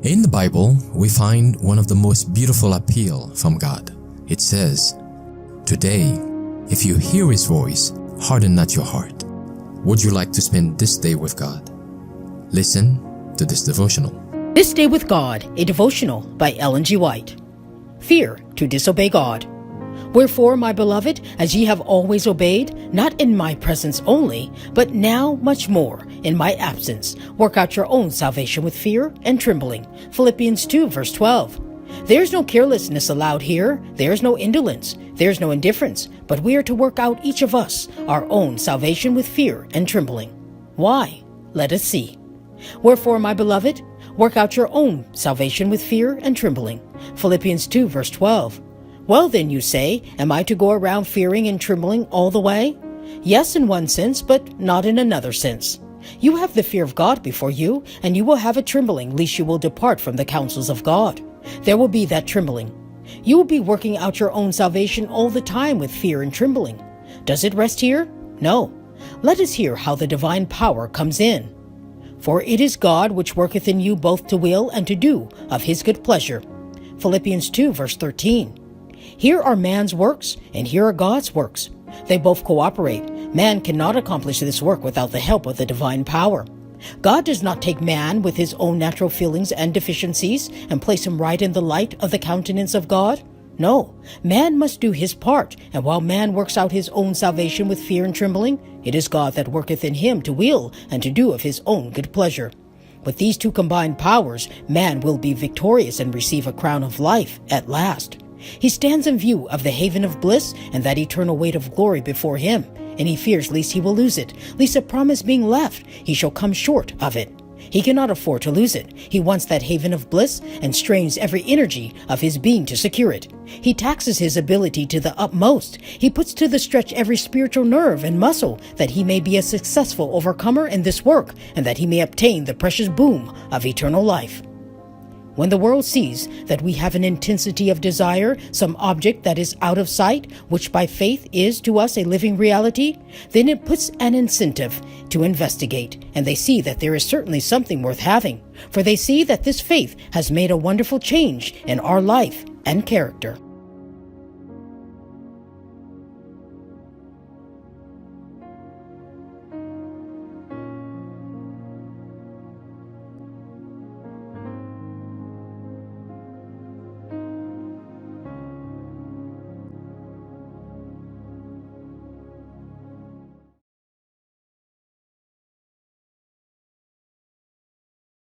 In the Bible, we find one of the most beautiful appeal from God. It says, "Today, if you hear His voice, harden not your heart." Would you like to spend this day with God? Listen to this devotional. This Day with God, a devotional by Ellen G. White. Fear to disobey God. Wherefore, my beloved, as ye have always obeyed, not in my presence only, but now much more in my absence, work out your own salvation with fear and trembling. Philippians 2 verse 12. There's no carelessness allowed here. There's no indolence. There's no indifference. But we are to work out each of us our own salvation with fear and trembling. Why? Let us see. Wherefore, my beloved, work out your own salvation with fear and trembling. Philippians 2 verse 12. Well then, you say, am I to go around fearing and trembling all the way? Yes, in one sense, but not in another sense. You have the fear of God before you, and you will have a trembling, lest you will depart from the counsels of God. There will be that trembling. You will be working out your own salvation all the time with fear and trembling. Does it rest here? No. Let us hear how the divine power comes in. For it is God which worketh in you both to will and to do of his good pleasure. Philippians 2 verse 13. Here are man's works, and here are God's works. They both cooperate. Man cannot accomplish this work without the help of the divine power. God does not take man with his own natural feelings and deficiencies and place him right in the light of the countenance of God. No, man must do his part, and while man works out his own salvation with fear and trembling, it is God that worketh in him to will and to do of his own good pleasure. With these two combined powers, man will be victorious and receive a crown of life at last. He stands in view of the haven of bliss and that eternal weight of glory before him, and he fears lest he will lose it, lest a promise being left, he shall come short of it. He cannot afford to lose it. He wants that haven of bliss and strains every energy of his being to secure it. He taxes his ability to the utmost. He puts to the stretch every spiritual nerve and muscle that he may be a successful overcomer in this work and that he may obtain the precious boon of eternal life. When the world sees that we have an intensity of desire, some object that is out of sight, which by faith is to us a living reality, then it puts an incentive to investigate, and they see that there is certainly something worth having, for they see that this faith has made a wonderful change in our life and character.